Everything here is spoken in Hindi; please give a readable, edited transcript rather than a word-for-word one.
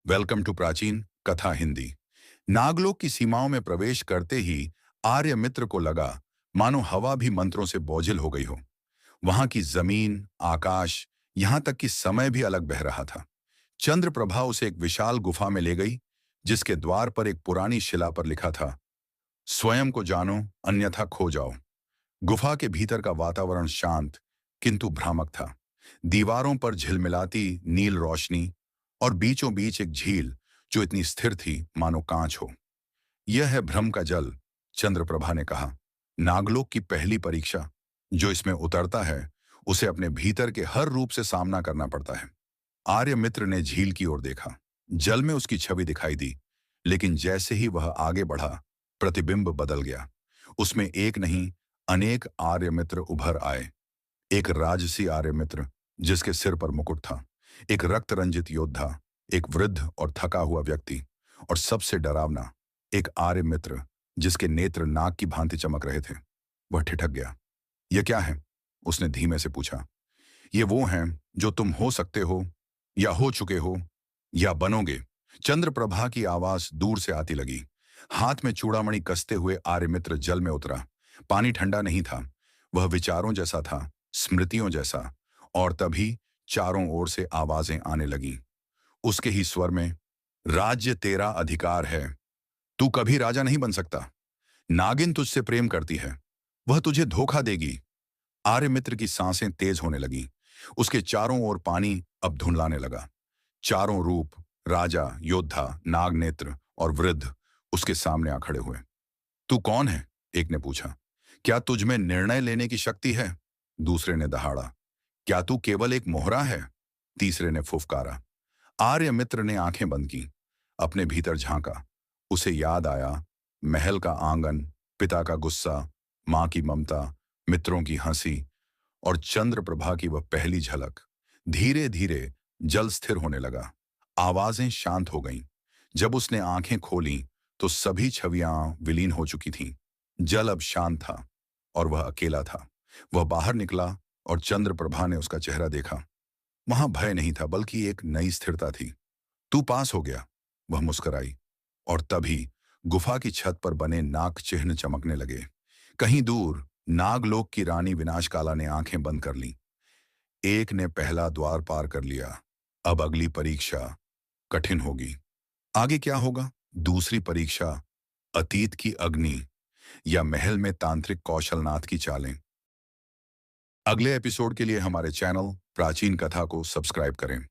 वेलकम टू प्राचीन कथा हिंदी। नागलोक की सीमाओं में प्रवेश करते ही आर्य मित्र को लगा मानो हवा भी मंत्रों से बोझिल हो गई हो। वहां की जमीन, आकाश, यहां तक कि समय भी अलग बह रहा था। चंद्रप्रभा उसे एक विशाल गुफा में ले गई, जिसके द्वार पर एक पुरानी शिला पर लिखा था, स्वयं को जानो अन्यथा खो जाओ। गुफा के भीतर का वातावरण शांत किंतु भ्रामक था। दीवारों पर झिलमिलाती नील रोशनी और बीचों बीच एक झील जो इतनी स्थिर थी मानो कांच हो। यह है भ्रम का जल, चंद्रप्रभा ने कहा। नागलोक की पहली परीक्षा। जो इसमें उतरता है उसे अपने भीतर के हर रूप से सामना करना पड़ता है। आर्य मित्र ने झील की ओर देखा। जल में उसकी छवि दिखाई दी, लेकिन जैसे ही वह आगे बढ़ा, प्रतिबिंब बदल गया। उसमें एक नहीं, अनेक आर्य मित्र उभर आए। एक राजसी आर्य मित्र जिसके सिर पर मुकुट था, एक रक्त रंजित योद्धा, एक वृद्ध और थका हुआ व्यक्ति, और सबसे डरावना एक आर्य मित्र जिसके नेत्र नाग की भांति चमक रहे थे। वह ठिठक गया। यह क्या है? उसने धीमे से पूछा। ये वो हैं जो तुम हो सकते हो, या हो चुके हो, या बनोगे। चंद्रप्रभा की आवाज दूर से आती लगी। हाथ में चूड़ामणि कसते हुए आर्य मित्र जल में उतरा। पानी ठंडा नहीं था, वह विचारों जैसा था, स्मृतियों जैसा। और तभी चारों ओर से आवाजें आने लगीं। उसके ही स्वर में, राज्य तेरा अधिकार है, तू कभी राजा नहीं बन सकता। नागिन तुझसे प्रेम करती है, वह तुझे धोखा देगी। आर्य मित्र की सांसें तेज होने लगीं। उसके चारों ओर पानी अब धुंधलाने लगा। चारों रूप, राजा, योद्धा, नागनेत्र और वृद्ध, उसके सामने आ खड़े हुए। तू कौन है? एक ने पूछा। क्या तुझ में निर्णय लेने की शक्ति है? दूसरे ने दहाड़ा। क्या तू केवल एक मोहरा है? तीसरे ने फुफकारा। आर्य मित्र ने आंखें बंद की, अपने भीतर झांका। उसे याद आया, महल का आंगन, पिता का गुस्सा, मां की ममता, मित्रों की हंसी, और चंद्रप्रभा की वह पहली झलक। धीरे धीरे जल स्थिर होने लगा। आवाजें शांत हो गईं। जब उसने आंखें खोलीं तो सभी छवियां विलीन हो चुकी थीं। जल अब शांत था और वह अकेला था। वह बाहर निकला और चंद्रप्रभा ने उसका चेहरा देखा। वहां भय नहीं था, बल्कि एक नई स्थिरता थी। तू पास हो गया, वह मुस्कुराई। और तभी गुफा की छत पर बने नाग चिन्ह चमकने लगे। कहीं दूर नागलोक की रानी विनाशकाला ने आंखें बंद कर लीं। एक ने पहला द्वार पार कर लिया। अब अगली परीक्षा कठिन होगी। आगे क्या होगा? दूसरी परीक्षा, अतीत की अग्नि, या महल में तांत्रिक कौशलनाथ की चालें। अगले एपिसोड के लिए हमारे चैनल प्राचीन कथा को सब्सक्राइब करें।